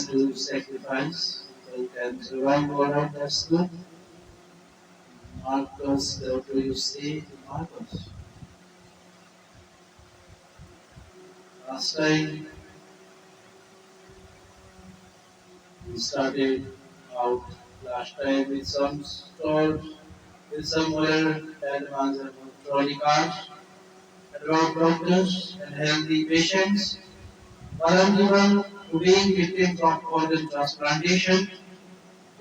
willingness to sacrifice. People can survive without that's good. Marcus, what do you say to Marcus? Last time we started out last time with some stores, with some other dilemmas about trolley cars, about doctors and healthy patients, vulnerable to being victims of organ transplantation.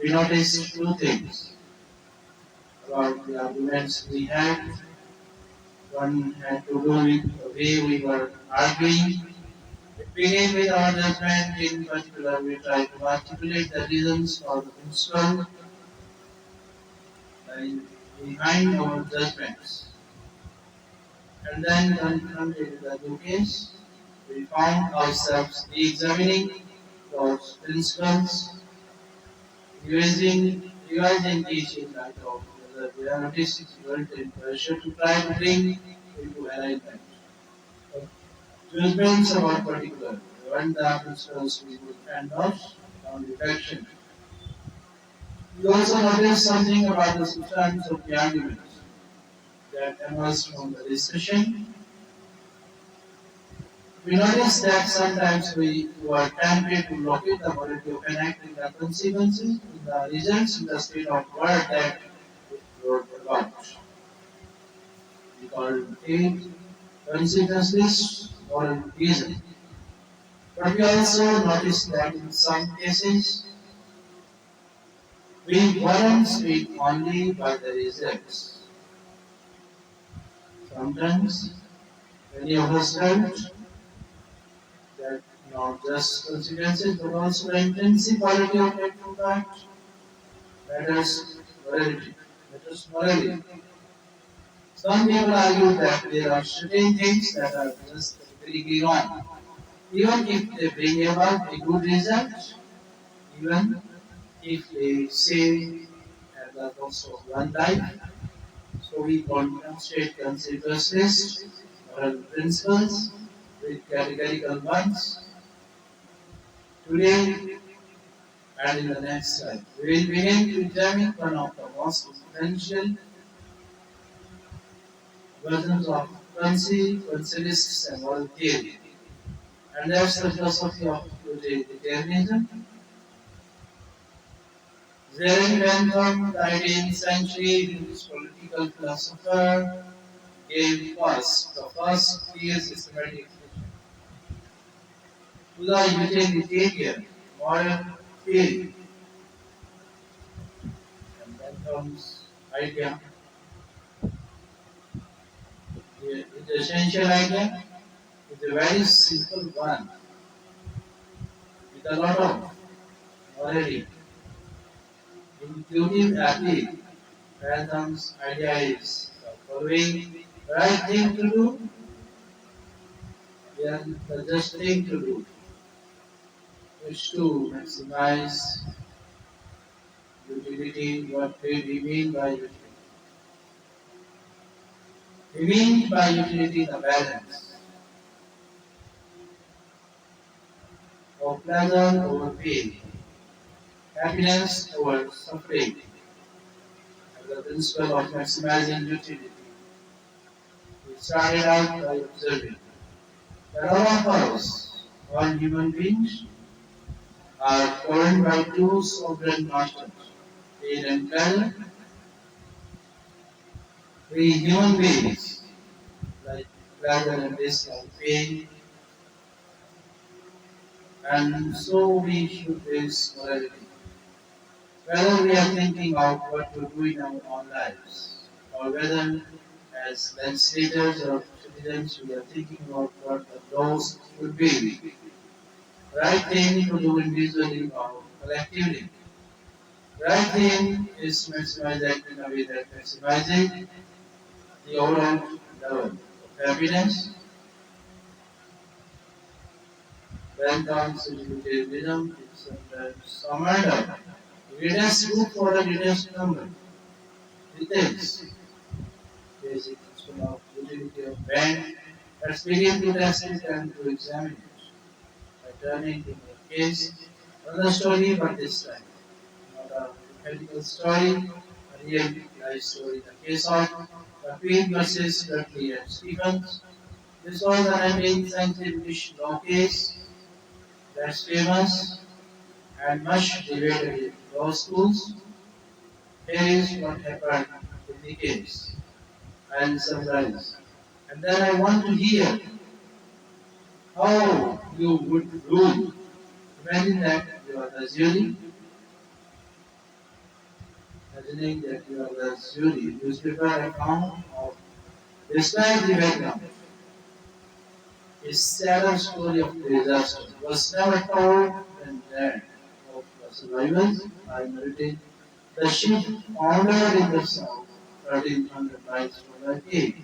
We noticed two things about the arguments we had. One had to do with the way we were arguing. It began with our judgment. In particular, we tried to articulate the reasons for the principle behind our judgments. And then, confronted with the new case, we found ourselves re-examining those principles, revising these in light of whether they are difficult and pressure to try to bring into alignment. Judgments about particular, when the principles we would endorse on reflection. We also noticed something about the substance of the arguments that emerged from the discussion. We noticed that sometimes we were tempted to locate the morality of an act in the consequences, in the results, in the state of word that it wrote about. We called it consequenceless moral reason. But we also noticed that in some cases we weren't swayed only by the results. Sometimes many of us felt that not just consequences but also the intrinsic quality of actual fact matters morality. Matters morally. Some people argue that there are certain things that are just categorically wrong. Even if they bring about a good result, even if they save at the cost of one life, so we demonstrate consequences, moral principles with categorical ones. Today and in the next slide, we will begin to examine one of the most influential versions of consequentialist and moral theory, and that's the philosophy of utilitarianism. Jeremy Bentham, the 18th century English political philosopher, gave us the first clear systematic to the utilitarian moral theory. And Bentham's idea, the essential idea, is a very simple one with a lot of morality, including ethics. Bentham's idea is the following: the right thing to do, then the just thing to do is to maximize utility. What do we mean by utility? We mean by utility the balance of pleasure over pain, happiness over suffering, and the principle of maximizing utility. We started out by observing that all of us, all human beings, are governed by two sovereign masters, pain and pleasure. We human beings, like pleasure and dislike pain, and so we should face morality. Whether we are thinking of what to do in our own lives, or whether as legislators or citizens we are thinking about what the laws should be, right thing to do individually or collectively. Right thing is maximize act in a way that maximizes the overall level of happiness. When comes to utilitarianism, it's sometimes summed up. Greatest good for the greatest number. It is basic principle of utility of man. Let's begin to test it and to examine it by turning to the case Another story, but this time not a medical story, a real life story. The case of the Queen versus Dudley and Stephens. This was an 19th century British law case that's famous and much debated in law schools. Here is what happened in the case. I'll summarize. And then I want to hear how you would rule. Imagine that you are the jury, imagining that you are the jury. Newspaper account of describe the background. A sadder story of disaster was never told than that of the survivors. I narrated the ship foundered in the south, 1300 miles from the Cape.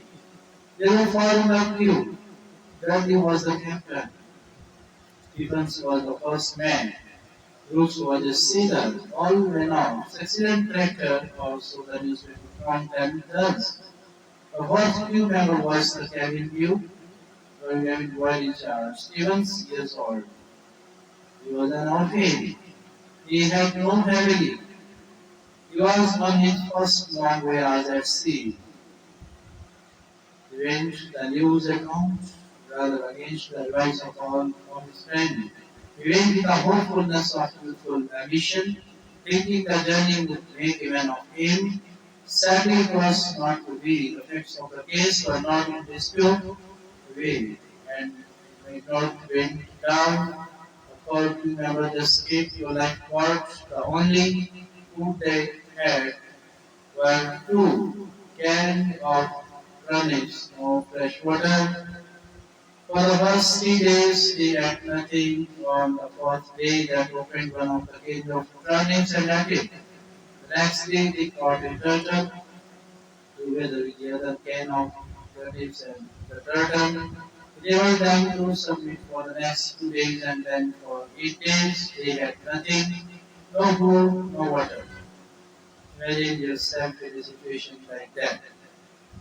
They were following the crew. Bradley was the captain. Stephens was the first man. Brooks was a sailor. All renowned. Excellent tractor, also the newspaper from them does. The fourth crew member was the cabin crew. Cabin boy in charge. Stephens years old. He was an orphan. He had no family. He was on his first long voyage at sea. He went the news account rather against the advice of all his friends. He went with the hopefulness of youthful ambition, thinking the journey would make a man of him. Sadly, it was not to be. The facts of the case were not in dispute. Way and may not went down. The third member just escaped your life port. The only food they had were two cans of runnings, no fresh water. For the first 3 days, they had nothing. On the fourth day, they opened one of the cans of runnings and ate it. The next day, they caught a turtle together with the other can of turnips and the turtle. They were dying to submit for the next 2 days and then for 8 days they had nothing, no food, no water. Imagine yourself in a situation like that.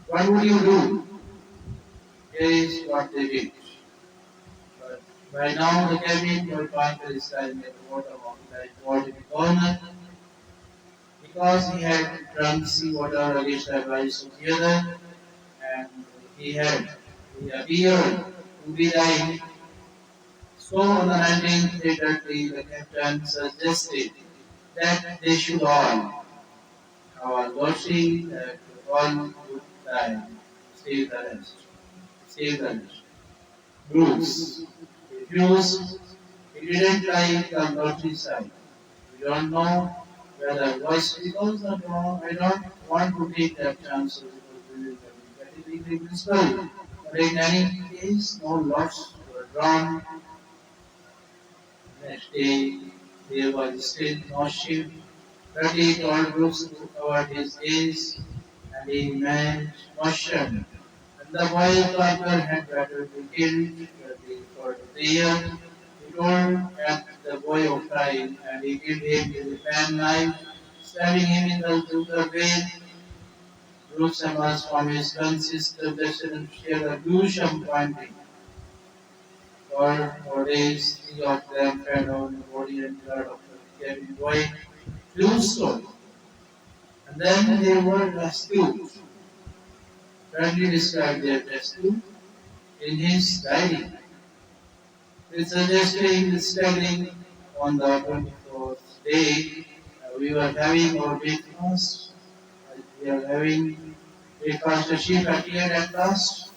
What would you do? Here is what they did. But by now the cabin boy Parker is lying at the bottom of the lifeboat in the corner because he had drunk seawater against the advice of the other and he appeared to be dying. So on the 19th April, the captain suggested that they should all, our watching that all would die, save the rest, save the rest. Bruce refused. He didn't like the lottery side. We don't know whether it was because of wrong. I don't want to take that chance because we will get it in principle. But in any case, no lots were drawn. Next day, there was still no ship. 30 told Brooks to cover his eyes, and he made motion. And the boy Parker had better be killed. 30 for the year. He told at the boy of crying, and he killed him with a pen knife, stabbing him in the vein. Brooks emerged from his consistent position and shared a gruesome pointing. For days, three of them fed on the body and blood of the cabin boy. True story. And then they were rescued. Bradley described their rescue in his diary. It suggesting struggling on the 24th day. We were having our breakfast. We are having breakfast. The ship appeared at last.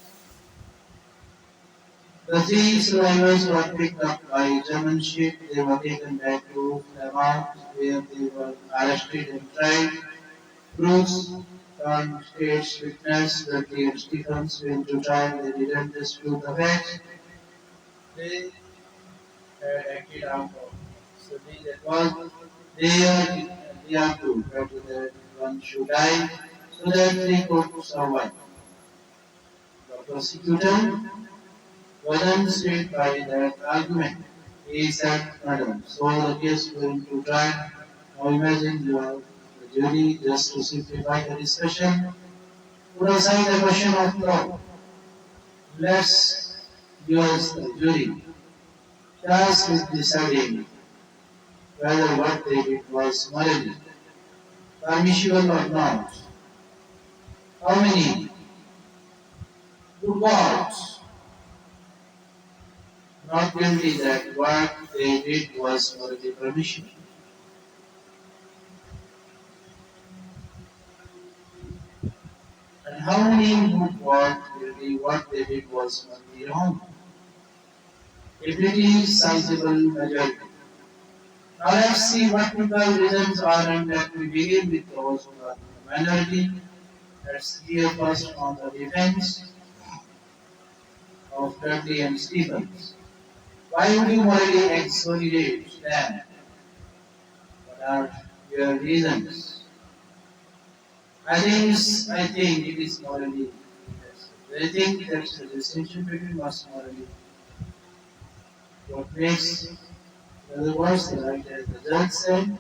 The three survivors were picked up by a German ship. They were taken back to Plymouth, where they were arrested and tried. Brooks turned state's witness that the Stephens went to trial. They didn't dispute the facts. They had acted out of something that was their too, but that one should die so that they could survive. The prosecutor wasn't swayed by that argument. He said, Madam, so the case going to trial. Now imagine you are the jury just to simplify the discussion. Put aside the question of law. Let's use the jury. Tasked with deciding whether what they did was morally permissible or not. How many good gods not guilty that what they did was morally permissible? And how many who got guilty what they did was morally wrong? A pretty sizable majority. Now let's see what typical reasons are, and that we begin with those who are in the minority. Let's hear first on the defense of Dudley and Stephens. Why would you morally exonerate them? What are your reasons? I think it is morally. I think that's the distinction between what's morally. What makes, in other words, the right as the judge said,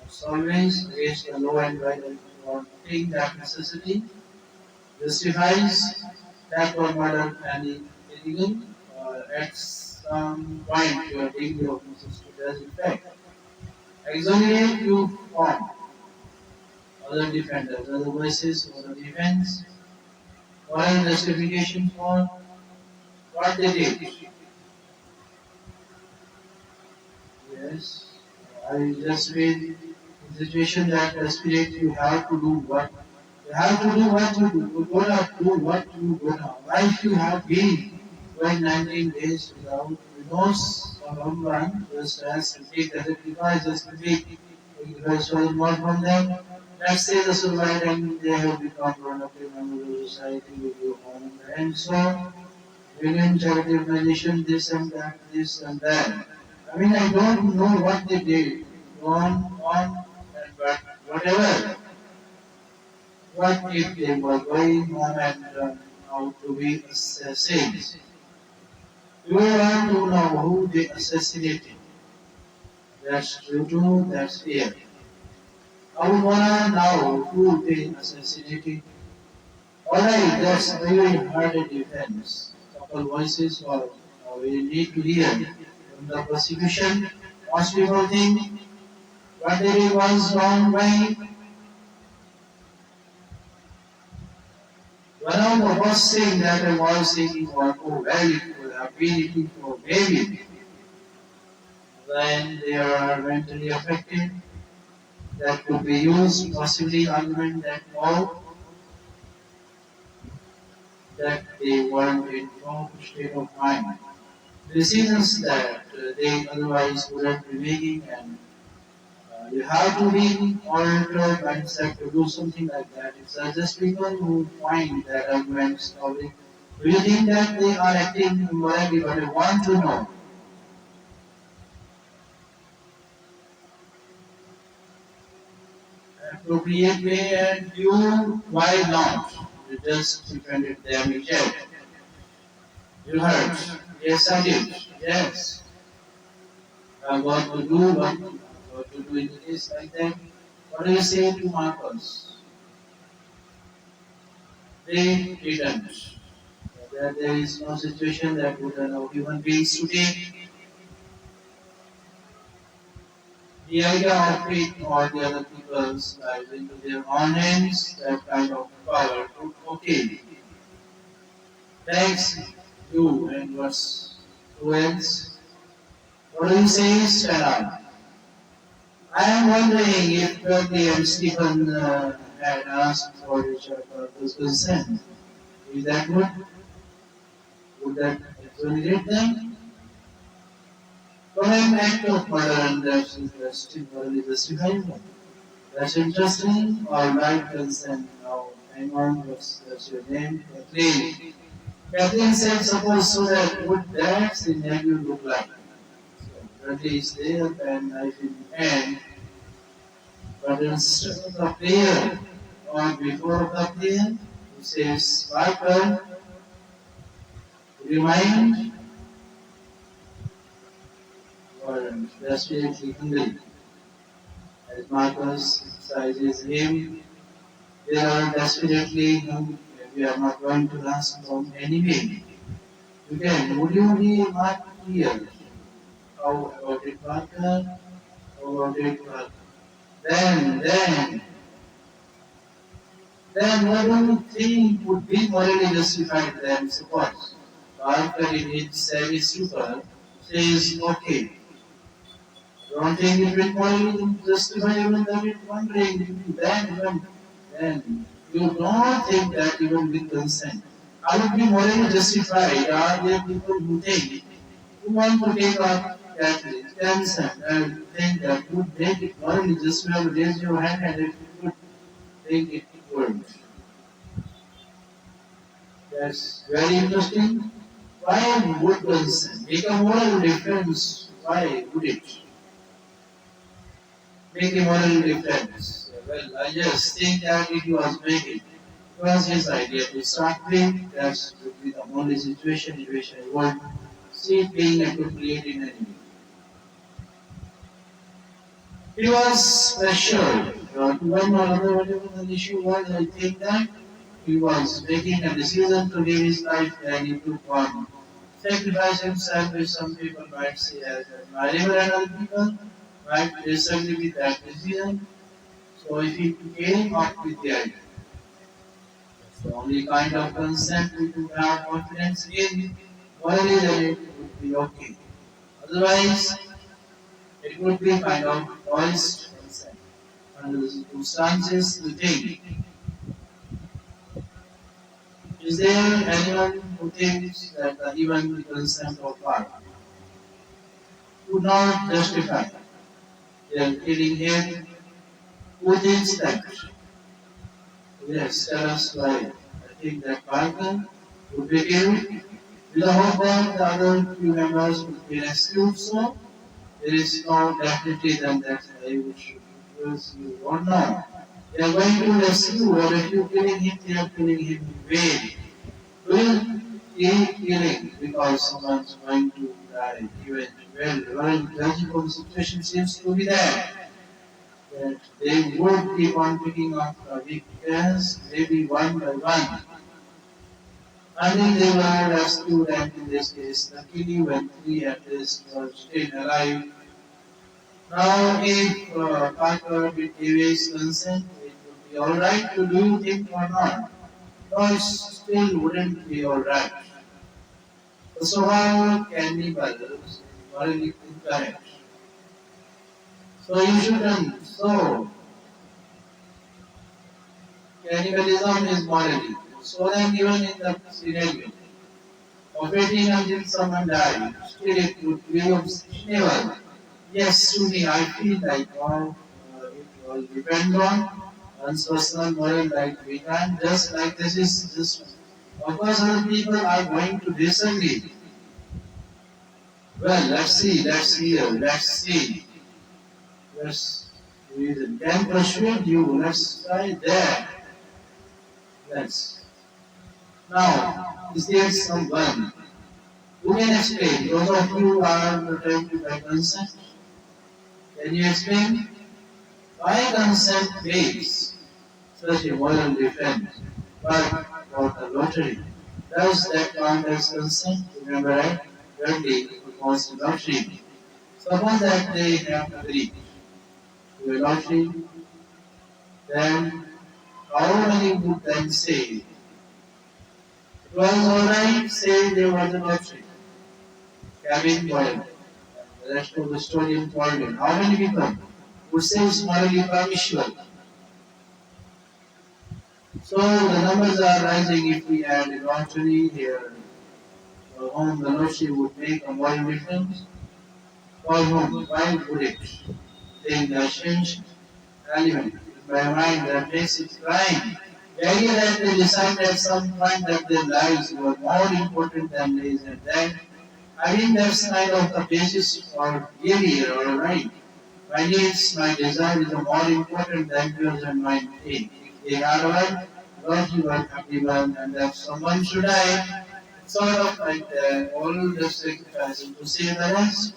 was always against the law and right and for think that necessity justifies that or murder any illegal at some point your degree of necessity does in fact exonerate you from other defenders, other voices, other defense, moral justification for what they did. Yes, I just read in situation that aspirate you have to do what you have to do what you do. You gonna do what you gonna. Life you have been going 19 days without remorse or someone just has to take the sacrifice just to take sacrifice for more from them. Let's say the survivor and they have become productive members of society with your home and so union charity organization this and that. I mean I don't know what they did. On and but whatever. What if they were going on and out to be assassins? You want to know who they assassinated. That's true too, that's fair. I would wanna know who they assassinated. Alright, that's very hard defense. Couple voices or we need to hear from the prosecution. Most people think what they did was wrong by one of the first thing that I was thinking was, oh, well, it could have been eating for baby. When they are mentally affected, that could be used, possibly argument that all that they weren't in no state of mind. Decisions that they otherwise wouldn't be making, and you have to be altered mindset to do something like that. It's just people who find that arguments probably. Do you think that they are acting immorally? But I want to know appropriate way and you why not? You just defended them in jail. You heard? Yes, I did. Yes. What to do, what to do in the case like that. What do you say to Marcus? They didn't. There is no situation that would allow human beings to take the idea of faith or the other people's lives into their own hands, that kind of power. Okay, thanks you and what's who else? What do you say, Stella? I am wondering if Berkeley and Stephen had asked for each other's consent. Is that good? Would that exonerate them? For an act of murder and that's interesting, morally justified. That's interesting. All right, consent. Now, hang on, what's your name? Kathleen. Kathleen said, suppose so that would that scenario look like? So, Berkeley is there, and knife in hand. But instead of the prayer, or before the prayer, he says, Father, remind or desperately hungry. As Marcus emphasizes him, they are desperately hungry. We are not going to ask them anyway. Again, would you be not here? How about it, Marcus? How about it, but then what do you think would be morally justified then? Suppose Parker in his savvy super says, okay, don't think it will morally justify even that it wondering, then you don't think that even with consent. I would be morally justified. Are there people who think who want to take up Catholic consent and think that would make it morally justified? Raise your hand and if you would think it would. That's very interesting. Why would consent make a moral difference? Why would it make a moral difference? Well, I just think that it was making. It was his idea to start with. That would be the only situation in which I would see it being appropriate in any way. He was special. To one or another, whatever the issue was, I think that he was making a decision to live his life and he took one sacrifice himself, which some people might see as admirable and other people might disagree with that decision. So if he came up with the idea, that's the only kind of consent we could have confidence in, morally then it would be okay. Otherwise, it would be kind of forced consent. Under the circumstances, we think. Is there anyone who thinks that even the consent of God would not justify their killing him? Who thinks that? Yes, tell us why. I think that Parker would be killed with the hope that the other few members would be rescued. So there is no definitely then that I should because you don't know. They are going to rescue, or if you killing him, they are killing him in vain. Will he killing because someone's going to die even well, logical situation seems to be there. That they would keep on picking up the victims, maybe one by one, until they were rescued, and in this case, luckily when three at least were still alive. Now, if Parker with Davis consent, it would be alright to do you think or not? No, it still wouldn't be alright. So how cannibals morally incorrect? So you shouldn't. So cannibalism is morally. So then even in the scenario of waiting until someone dies, still it would be obscene. Yes, to me, I feel like it all depends on one's personal moral like we can't just like this is just of course other people are going to disagree. Well, let's hear, let's see. Let's reason. Can persuade you, let's try there. Let's now is there someone who can explain? Those of you are trying to buy consent. Can you explain why consent makes such a moral defense? But for the lottery, does that count as consent? Remember, right? Thirdly, was the lottery. Suppose that they have agreed to a lottery, then how many would then say it was alright, say there was a lottery, cabin boy, the rest of the story unfolded. How many people would say it's morally permissible? So the numbers are rising if we add a lottery here. For whom the lottery would make a moral difference? For whom? Why would it? Think the change element in my mind that makes it crime. The idea that they decide at some point that their lives were more important than these and that, I think that's kind of the basis for behavior, alright. My needs, my desire is more important than yours and mine take. If they are one, God you are everyone, and that someone should die, it's sort of like all the sacrificing to save the rest,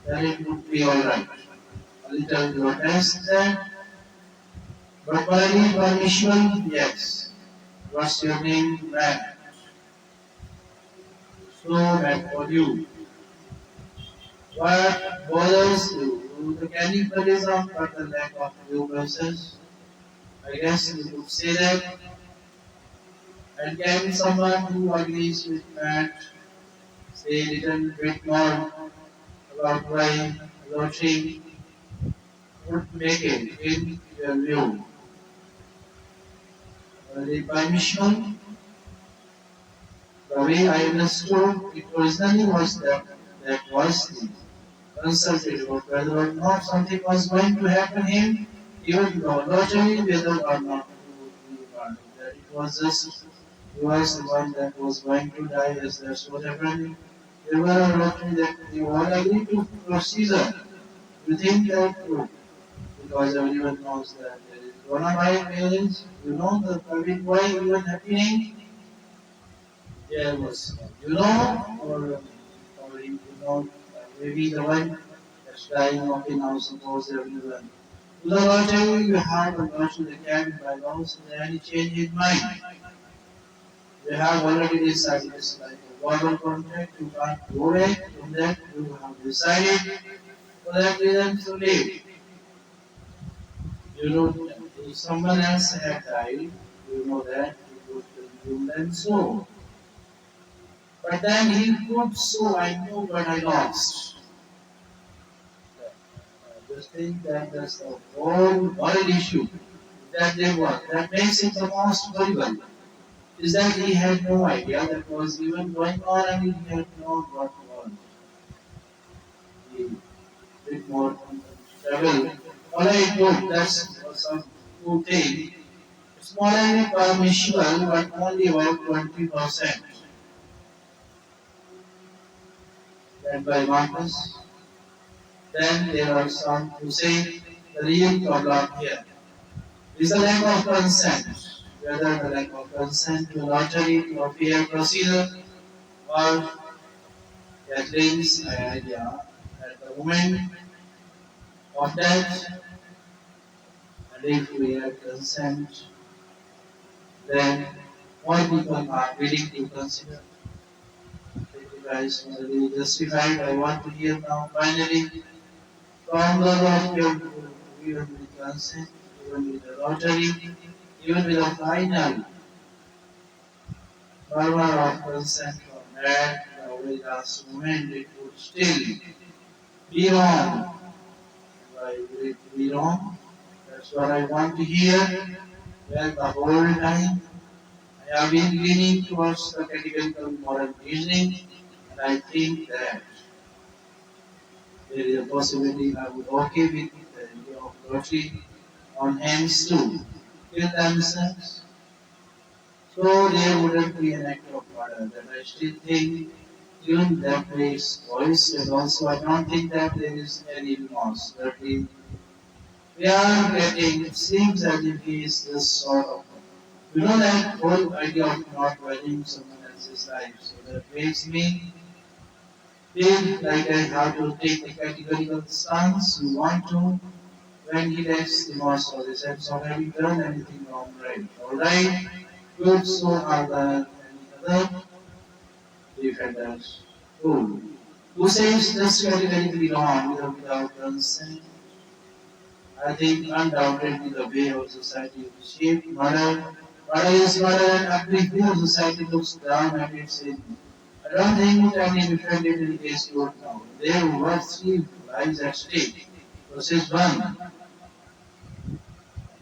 then it would be alright. A little grotesque there, but morally permission, yes. What's your name, man? So bad for you. What bothers you? the cannibalism, but the lack of due process. I guess you could say that. And can someone who agrees with Matt say a little bit more about why lottery would make it in your view? The punishment, the way I understood it originally was that was the consulted about whether or not something was going to happen to him, even though logically whether or not he would be part of that. It was just he was the one that was going to die as that's what happened. There were a lottery that they all agreed to procedure. You think that too? Because everyone knows that there is coronavirus variants. You know the COVID why even happening? There was or you know maybe the one that's dying okay now suppose everyone. To the lottery you have to go to the cabin by laws and any change in mind. They have already decided it's like a verbal contract, you can't go back from that, you have decided for that reason to leave. You know, if someone else had died, you know that you would consume them so. But then he could so I know but I lost. Just think that that's the whole world issue that they were. That makes it the most horrible. Is that he had no idea that was even going on and he had known what was. He did more travel. Alright, good, that's some good thing. It's morally permissible, but only about 20%. Led by Marcus. Then there are some who say the real problem here is the lack of consent. Whether the lack of consent to lottery to a fair procedure or Kathleen's idea at the moment of death, and if we have consent, then more people are willing to consider. If you guys want to be justified, I want to hear now finally from the Lord even with consent, even with the lottery, even with a final murmur of consent from that the very last moment, it would still be wrong. Why would it be wrong? That's what I want to hear. Well, the whole time I have been leaning towards the categorical moral reasoning, and I think that there is a possibility I would okay with the idea of lottery on hands too. Kill themselves. So there wouldn't be an act of murder that I still think even that makes voice and also I don't think that there is any remorse. That we are getting it seems as if he is this sort of that whole idea of not valuing someone else's life. So that makes me feel like I have to take a categorical stance. You want to when he lacks remorse or the sense of having done anything wrong, right? Alright, good, so are the any other defenders. Who says just categorically wrong without consent? I think undoubtedly the way our society is shaped, murder is murder and every way our society looks down at its sin. I don't think any different in the case court now. There were three lives at stake. Versus one,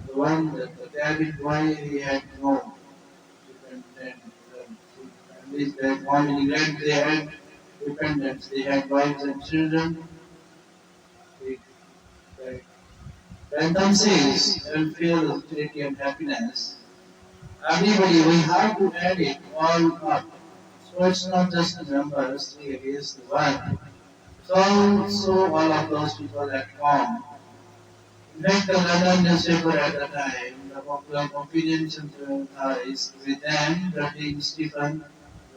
the one that the cabin boy he had no dependent families that one immigrant they had dependents, they had wives and children. They, they, Bentham says, welfare, security and happiness. Everybody, we have to add it all up. So it's not just the numbers, three against the one. It's also all of those people at home. In fact, the London newspaper at the time, the popular opinion sympathized with them, writing Stephen,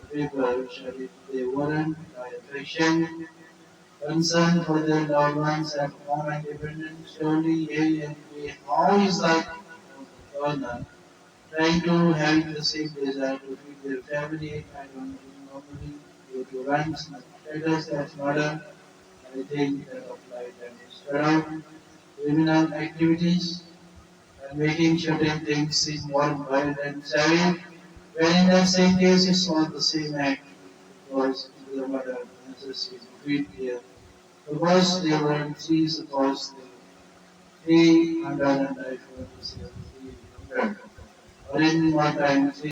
the paper, said if they weren't by affection, concern for their loved ones at home and dependent, surely A and B, how is that governor trying to have the same desire to feed their family? I don't think normally due to rents, status, that's murder. I think that applied and instead of criminal activities and making certain things seem more violent and savage, when in that same case it's not the same act because the murder necessity between here because they were in seas across the 300 and I forgot to say 300 or in one time